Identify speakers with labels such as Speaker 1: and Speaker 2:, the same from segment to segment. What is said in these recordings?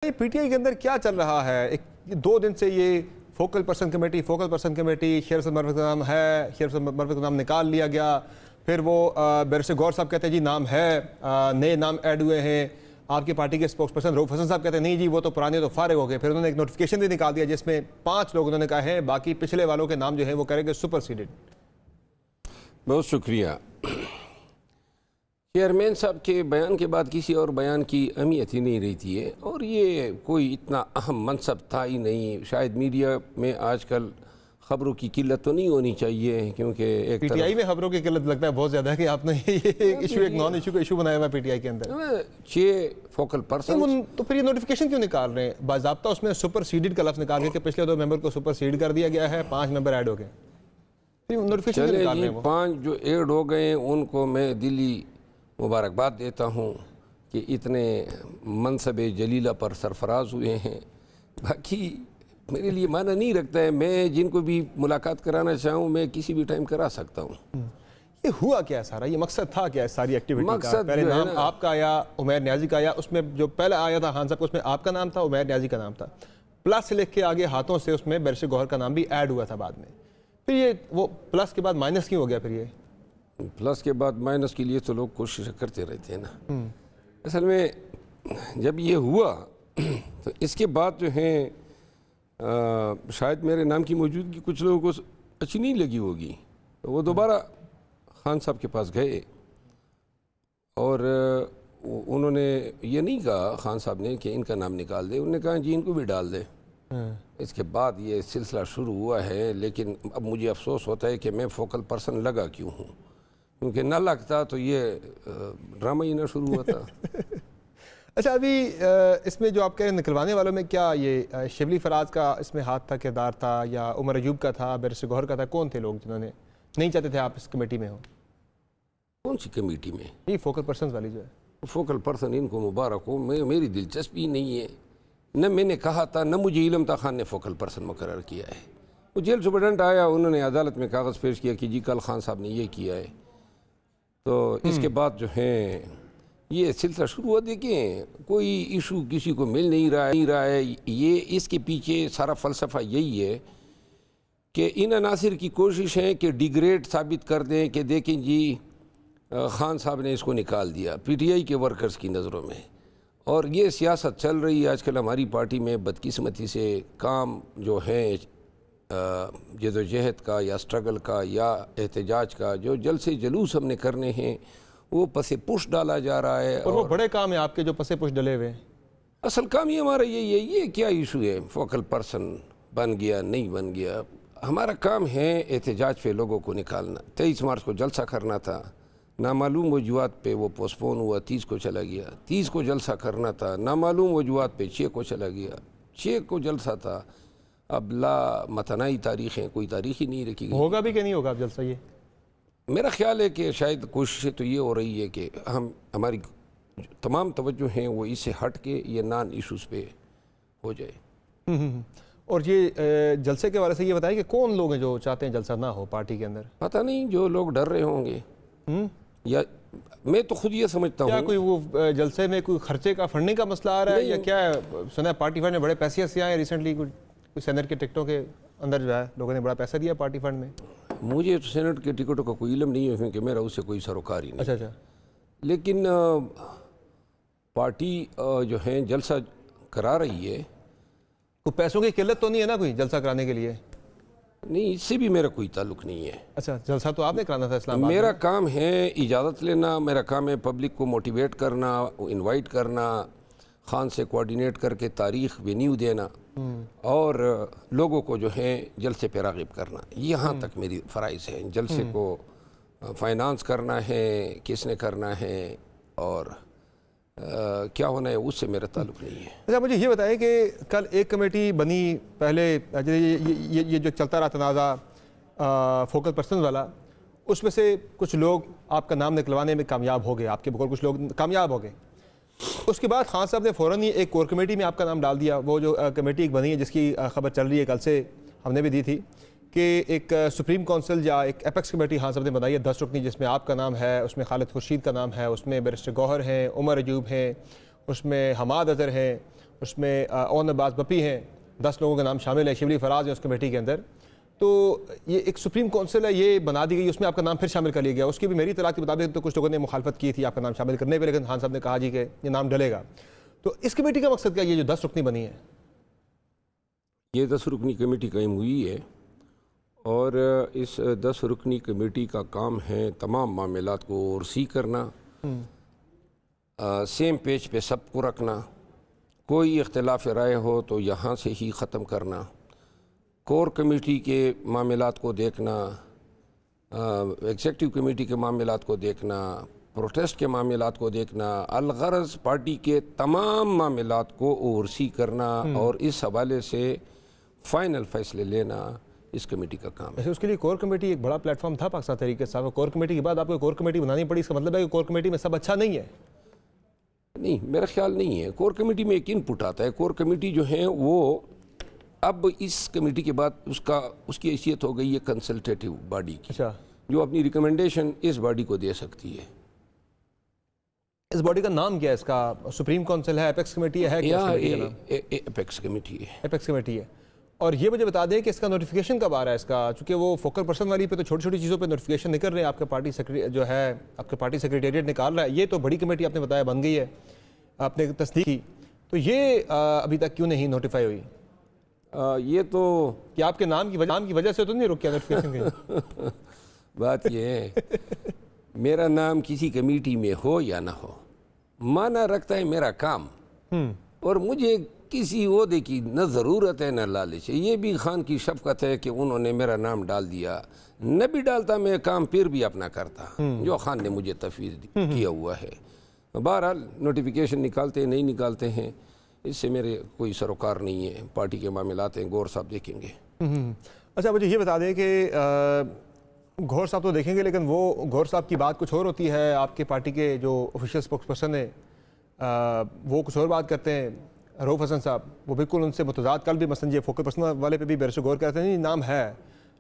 Speaker 1: P T I کے اندر کیا چل رہا ہے؟ 2 دن سے یہ فوکل پرسن کمیٹی شیر افضل مروت کا نام ہے، شیر افضل مروت کا نام نکال لیا گیا، پھر وہ بیرسٹر گور صاحب کہتے ہیں جی نام ہے، نئے نام ایڈ ہوئے ہیں۔ آپ کی پارٹی کے اسپوکس پرسن رؤف حسن صاحب کہتے ہیں نہیں جی وہ تو پرانے تو فارغ ہو گئے۔ پھر انہوں نے ایک نوٹیفیکیشن بھی نکال دیا جس میں 5 لوگ انہوں نے کہا ہے، باقی پچھلے والوں کے نام جو ہیں وہ کریں گے سپر سیڈڈ۔
Speaker 2: بہت شکریہ۔ چیئرمین صاحب کے بیان کے بعد کسی اور بیان کی اہمیت ہی نہیں رہتی ہے، اور یہ کوئی اتنا اہم منصب تھا ہی نہیں۔ شاید میڈیا میں آج کل خبروں کی قلت تو نہیں ہونی چاہیے، کیونکہ ایک
Speaker 1: پی ٹی آئی میں خبروں کی قلت لگتا ہے بہت زیادہ ہے کہ آپ نے ایک نان ایشو کا ایشو بنایا ہوا ہے پی ٹی آئی کے اندر۔
Speaker 2: 6 فوکل پرسن
Speaker 1: تو پھر یہ نوٹیفیکیشن کیوں نکال رہے ہیں؟ باضابطہ اس میں سپر سیڈڈ کا لفظ نکال کے کہ پچھلے 2 ممبر کو سپر سیڈ کر دیا گیا ہے، 5 ممبر ایڈ ہو گئے۔
Speaker 2: چلے جی 5 جو ایڈ ہو گئے ان کو میں دلی مبارکباد دیتا ہوں کہ اتنے منصب جلیلہ پر سرفراز ہوئے ہیں۔ باقی میرے لیے معنی نہیں رکھتا ہے، میں جن کو بھی ملاقات کرانا چاہوں میں کسی بھی ٹائم کرا سکتا ہوں۔
Speaker 1: یہ ہوا کیا سارا؟ یہ مقصد تھا کیا اس ساری ایکٹیویٹی کا؟ پہلے نام آپ کا آیا، عمیر نیازی کا آیا، اس میں جو پہلا آیا تھا خان صاحب اس میں آپ کا نام تھا، عمیر نیازی کا نام تھا، پلس لکھ کے آگے ہاتھوں سے اس میں بیرسٹر گوہر کا نام بھی ایڈ ہوا تھا بعد میں۔ پھر یہ وہ پلس کے بعد مائنس کیوں ہو گیا؟ پھر یہ
Speaker 2: پلس کے بعد مائنس کے لیے تو لوگ کوشش کرتے رہتے ہیں نا۔ اصل میں جب یہ ہوا تو اس کے بعد جو ہیں شاید میرے نام کی موجودگی کچھ لوگوں کو اچھی نہیں لگی ہوگی، تو وہ دوبارہ خان صاحب کے پاس گئے اور انہوں نے یہ نہیں کہا خان صاحب نے کہ ان کا نام نکال دے، انہوں نے کہا جی ان کو بھی ڈال دے۔ اس کے بعد یہ سلسلہ شروع ہوا ہے، لیکن اب مجھے افسوس ہوتا ہے کہ میں فوکل پرسن لگا کیوں ہوں، کیونکہ نہ لگتا تو یہ ڈرامہ ہی نہ شروع ہوتا۔
Speaker 1: اچھا، ابھی اس میں جو آپ کہہ رہے ہیں نکلوانے والوں میں کیا یہ شبلی فراز کا اس میں ہاتھ تھا، کردار تھا، یا عمر ایوب کا تھا، بیرسٹر گوہر کا تھا؟ کون تھے لوگ جنہوں نے نہیں چاہتے تھے آپ اس کمیٹی میں ہو؟
Speaker 2: کون سی کمیٹی میں؟
Speaker 1: یہ فوکل پرسنز والی جو ہے۔
Speaker 2: فوکل پرسن ان کو مبارک ہو، میری دلچسپی نہیں ہے، نہ میں نے کہا تھا نہ مجھے علم تھا خان نے فوکل پرسن مقرر کیا ہے۔ وہ جیل سپرڈنٹ آیا، انہوں نے عدالت میں کاغذ پیش کیا کہ جی کل خان صاحب نے یہ کیا ہے، تو اس کے بعد جو ہیں یہ سلسلہ شروع ہوا۔ دیکھیں کوئی ایشو کسی کو مل نہیں رہا ہے، یہ اس کے پیچھے سارا فلسفہ یہی ہے کہ ان عناصر کی کوشش ہے کہ ڈیگریڈ ثابت کر دیں کہ دیکھیں جی خان صاحب نے اس کو نکال دیا پی ٹی آئی کے ورکرز کی نظروں میں، اور یہ سیاست چل رہی ہے آج کل ہماری پارٹی میں بدقسمتی سے۔ کام جو ہیں جدوجہد کا یا سٹرگل کا یا احتجاج کا جو جلسے جلوس ہم نے کرنے ہیں وہ پس پش ڈالا جا رہا ہے،
Speaker 1: اور وہ بڑے کام ہیں آپ کے جو پس پش ڈلے ہوئے ہیں۔
Speaker 2: اصل کام ہی ہمارا یہی ہے، یہ کیا ایشو ہے فوکل پرسن بن گیا نہیں بن گیا؟ ہمارا کام ہے احتجاج پہ لوگوں کو نکالنا۔ 23 مارچ کو جلسہ کرنا تھا، نامعلوم وجوہات پہ وہ پوسٹ پون ہوا، 30 کو چلا گیا۔ 30 کو جلسہ کرنا تھا، نامعلوم وجوہات پہ 6 کو چلا گیا۔ 6 کو جلسہ تھا، اب لا متنائی تاریخ ہیں، کوئی تاریخ ہی نہیں رکھی گئی۔
Speaker 1: ہوگا بھی کہ نہیں ہوگا اب جلسہ؟ یہ
Speaker 2: میرا خیال ہے کہ شاید کوششیں تو یہ ہو رہی ہے کہ ہماری تمام توجہ ہیں وہ اس سے ہٹ کے یہ نان ایشوز پہ ہو جائے۔
Speaker 1: اور یہ جلسے کے بارے سے یہ بتائیں کہ کون لوگ ہیں جو چاہتے ہیں جلسہ نہ ہو پارٹی کے اندر؟
Speaker 2: پتہ نہیں، جو لوگ ڈر رہے ہوں گے، یا میں تو خود یہ سمجھتا ہوں
Speaker 1: کیا کوئی وہ جلسے میں کوئی خرچے کا فنڈنگ کا مسئلہ آ رہا ہے، یا کیا ہے؟ سنا ہے پارٹی فنڈ میں بڑے پیسے سے آئے ریسنٹلی، کوئی سینٹ کے ٹکٹوں کے اندر جو ہے لوگوں نے بڑا پیسہ دیا پارٹی فنڈ میں۔
Speaker 2: مجھے تو سینٹ کے ٹکٹوں کا کوئی علم نہیں ہے کیونکہ میرا اس سے کوئی سروکار ہی نہیں۔
Speaker 1: اچھا،
Speaker 2: لیکن پارٹی جو ہیں جلسہ کرا رہی ہے،
Speaker 1: کوئی پیسوں کی قلت تو نہیں ہے نا کوئی جلسہ کرانے کے لیے؟
Speaker 2: نہیں، اس سے بھی میرا کوئی تعلق نہیں ہے۔
Speaker 1: اچھا، جلسہ تو آپ نے کرانا تھا اسلام آباد۔
Speaker 2: میرا کام ہے اجازت لینا، میرا کام ہے پبلک کو موٹیویٹ کرنا، انوائٹ کرنا، خان سے کوارڈینیٹ کر کے تاریخ وینیو دینا، اور لوگوں کو جو ہیں جلسے پہ راغب کرنا۔ یہاں تک میری فرائض ہیں۔ جلسے کو فائنانس کرنا ہے، کس نے کرنا ہے اور کیا ہونا ہے، اس سے میرا تعلق نہیں ہے۔
Speaker 1: اچھا، مجھے یہ بتائیں کہ کل ایک کمیٹی بنی، پہلے یہ جو چلتا رہا تنازع فوکل پرسن والا، اس میں سے کچھ لوگ آپ کا نام نکلوانے میں کامیاب ہو گئے، آپ کے بقول کچھ لوگ کامیاب ہو گئے۔ اس کے بعد خان صاحب نے فوراً ہی ایک کور کمیٹی میں آپ کا نام ڈال دیا۔ وہ جو کمیٹی ایک بنی ہے جس کی خبر چل رہی ہے، کل سے ہم نے بھی دی تھی، کہ ایک سپریم کونسل یا ایک ایپیکس کمیٹی خان صاحب نے بنائی ہے 10 رکنی، جس میں آپ کا نام ہے، اس میں خالد خورشید کا نام ہے، اس میں بیرسٹر گوہر ہیں، عمر ایوب ہیں، اس میں حماد اظہر ہیں، اس میں اون عباس بپی ہیں، 10 لوگوں کے نام شامل ہیں، شبلی فراز ہیں اس کمیٹی کے اندر. تو یہ ایک سپریم کونسل ہے، یہ بنا دی گئی، اس میں آپ کا نام پھر شامل کر لیا گیا. اس کی بھی میری اطلاع کے مطابق تو کچھ لوگوں نے مخالفت کی تھی آپ کا نام شامل کرنے پہ، لیکن خان صاحب نے کہا جی کہ یہ نام ڈلے گا. تو اس کمیٹی کا مقصد کیا، یہ جو 10 رکنی بنی ہے؟
Speaker 2: یہ 10 رکنی کمیٹی قائم ہوئی ہے اور اس 10 رکنی کمیٹی کا کام ہے تمام معاملات کو اوورسی کرنا، سیم پیج پہ سب کو رکھنا، کوئی اختلاف رائے ہو تو یہاں سے ہی ختم کرنا، کور کمیٹی کے معاملات کو دیکھنا، ایگزیکٹو کمیٹی کے معاملات کو دیکھنا، پروٹیسٹ کے معاملات کو دیکھنا، الغرض پارٹی کے تمام معاملات کو اوورسی کرنا اور اس حوالے سے فائنل فیصلے لینا اس کمیٹی کا کام ہے.
Speaker 1: اس کے لیے کور کمیٹی ایک بڑا پلیٹ فارم تھا پاکستان تحریک انصاف. کور کمیٹی کے بعد آپ کو کور کمیٹی بنانی پڑی، اس کا مطلب ہے کہ کور کمیٹی میں سب اچھا نہیں ہے؟
Speaker 2: نہیں، میرا خیال نہیں ہے. کور کمیٹی میں ایک انپٹ آتا ہے. کور کمیٹی جو ہے وہ اب اس کمیٹی کے بعد اس کی حیثیت ہو گئی ہے کنسلٹیٹیو باڈی کی،
Speaker 1: اچھا،
Speaker 2: جو اپنی ریکمنڈیشن اس باڈی کو دے سکتی ہے.
Speaker 1: اس باڈی کا نام کیا ہے؟ اس کا سپریم کونسل ہے، ایپیکس کمیٹی ہے؟
Speaker 2: ایپیکس کمیٹی ہے.
Speaker 1: ایپیکس کمیٹی ہے. اور یہ مجھے بتا دیں کہ اس کا نوٹیفیکیشن کب آ رہا ہے اس کا؟ چونکہ وہ فوکل پرسن والی پہ تو چھوٹی چھوٹی چیزوں پہ نوٹیفیکیشن نکل رہے ہیں، آپ کا پارٹی جو ہے آپ کے پارٹی سیکریٹریٹ نکال رہا ہے. یہ تو بڑی کمیٹی آپ نے بتایا بن گئی ہے، آپ نے تصدیق کی، تو یہ ابھی تک کیوں نہیں نوٹیفائی ہوئی؟
Speaker 2: یہ تو
Speaker 1: کہ آپ کے نام کی وجہ سے تو نہیں رک گیا نوٹیفیکیشن؟
Speaker 2: بات یہ ہے میرا نام کسی کمیٹی میں ہو یا نہ ہو، معنی رکھتا ہے میرا کام، اور مجھے کسی عہدے کی نہ ضرورت ہے نہ لالچ ہے. یہ بھی خان کی شفقت ہے کہ انہوں نے میرا نام ڈال دیا، نہ بھی ڈالتا میں کام پھر بھی اپنا کرتا جو خان نے مجھے تفویض کیا ہوا ہے. بہرحال نوٹیفیکیشن نکالتے ہیں نہیں نکالتے ہیں اس سے میرے کوئی سروکار نہیں ہے، پارٹی کے معاملات ہیں، گور صاحب دیکھیں گے.
Speaker 1: اچھا مجھے یہ بتا دیں کہ گور صاحب تو دیکھیں گے، لیکن وہ گور صاحب کی بات کچھ اور ہوتی ہے، آپ کے پارٹی کے جو آفیشیل اسپوکس پرسن ہیں وہ کچھ اور بات کرتے ہیں. روف حسن صاحب وہ بالکل ان سے متضاد. کل بھی مثلا یہ فوکل پرسن والے پہ بھی بیرسٹر غور کہتے ہیں نہیں نام ہے،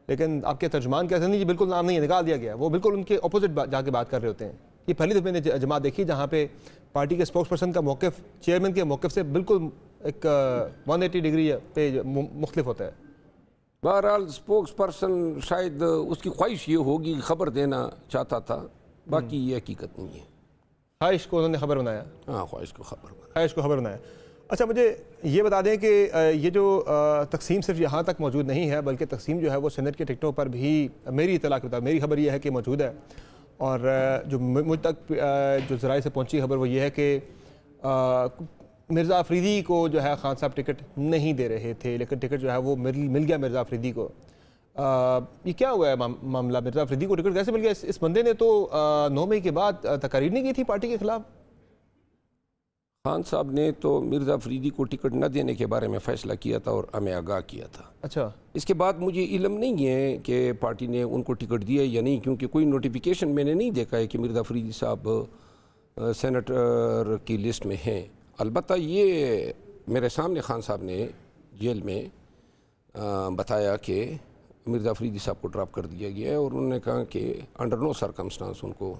Speaker 1: لیکن آپ کے ترجمان کہتے ہیں نہیں یہ بالکل نام نہیں ہے، نکال دیا گیا. وہ بالکل ان کے اپوزٹ جا کے بات کر رہے ہوتے ہیں. یہ پہلی دفعہ میں نے جماعت دیکھی جہاں پہ پارٹی کے اسپوکس پرسن کا موقف چیئرمین کے موقف سے بالکل ایک 180 ڈگری پہ مختلف ہوتا ہے.
Speaker 2: بہرحال اسپوکس پرسن شاید اس کی خواہش یہ ہوگی خبر دینا چاہتا تھا، باقی یہ حقیقت نہیں ہے.
Speaker 1: خواہش کو انہوں نے خبر بنایا؟
Speaker 2: ہاں، خواہش کو خبر
Speaker 1: بنایا. اچھا مجھے یہ بتا دیں کہ یہ جو تقسیم صرف یہاں تک موجود نہیں ہے، بلکہ تقسیم جو ہے وہ سینٹ کے ٹکٹوں پر بھی میری اطلاع کے مطابق میری خبر یہ ہے کہ موجود ہے. اور جو مجھ تک جو ذرائع سے پہنچی خبر وہ یہ ہے کہ مرزا افریدی کو جو ہے خان صاحب ٹکٹ نہیں دے رہے تھے، لیکن ٹکٹ جو ہے وہ مل گیا مرزا افریدی کو. یہ کیا ہوا ہے معاملہ؟ مرزا افریدی کو ٹکٹ کیسے مل گیا؟ اس بندے نے تو 9 مئی کے بعد تقاریر نہیں کی تھی پارٹی کے خلاف.
Speaker 2: خان صاحب نے تو مرزا افریدی کو ٹکٹ نہ دینے کے بارے میں فیصلہ کیا تھا اور ہمیں آگاہ کیا تھا.
Speaker 1: اچھا،
Speaker 2: اس کے بعد مجھے علم نہیں ہے کہ پارٹی نے ان کو ٹکٹ دیا یا نہیں، کیونکہ کوئی نوٹیفیکیشن میں نے نہیں دیکھا ہے کہ مرزا افریدی صاحب سینیٹر کی لسٹ میں ہیں. البتہ یہ میرے سامنے خان صاحب نے جیل میں بتایا کہ مرزا افریدی صاحب کو ڈراپ کر دیا گیا ہے، اور انہوں نے کہا کہ انڈر نو سرکمسٹانس ان کو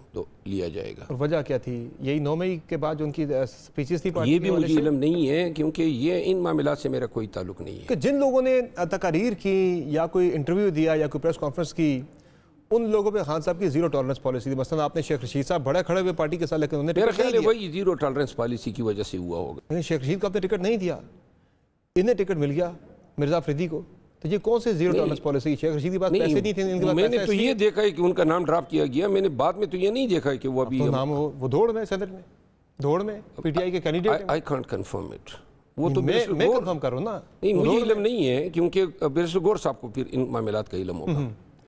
Speaker 2: لیا جائے گا.
Speaker 1: اور وجہ کیا تھی؟ یہی 9 مئی کے بعد جو ان کی سپیچز تھی پارٹی؟
Speaker 2: یہ بھی مجھے علم نہیں ہے، کیونکہ یہ ان معاملات سے میرا کوئی تعلق نہیں ہے.
Speaker 1: کہ جن لوگوں نے تقاریر کی یا کوئی انٹرویو دیا یا کوئی پریس کانفرنس کی، ان لوگوں پہ خان صاحب کی زیرو ٹالرنس پالیسی تھی. مثلا آپ نے شیخ رشید صاحب بڑے کھڑے ہوئے پارٹی کے ساتھ، لیکن انہوں نے
Speaker 2: میرا خیال ہے وہی زیرو ٹالرنس پالیسی کی وجہ سے ہوا ہوگا.
Speaker 1: لیکن شیخ رشید کو آپ نے ٹکٹ نہیں دیا، انہیں ٹکٹ مل گیا مرزا افریدی کو. تو یہ کون سے zero tolerance policy? Sheikh Rashid کے پاس پیسے نہیں تھے.
Speaker 2: میں نے تو یہ دیکھا ہے کہ ان کا نام ڈراپ کیا گیا، میں نے بعد میں تو یہ نہیں دیکھا ہے کہ وہ ابھی
Speaker 1: نام وہ دوڑ میں سینٹ میں دوڑ میں پی ٹی آئی کے candidate.
Speaker 2: I can't confirm it. وہ تو
Speaker 1: میں کنفرم کر رہا ہوں نا.
Speaker 2: نہیں، مجھے علم نہیں ہے، کیونکہ بیرسٹر غور صاحب کو پھر ان معاملات کا علم ہوگا.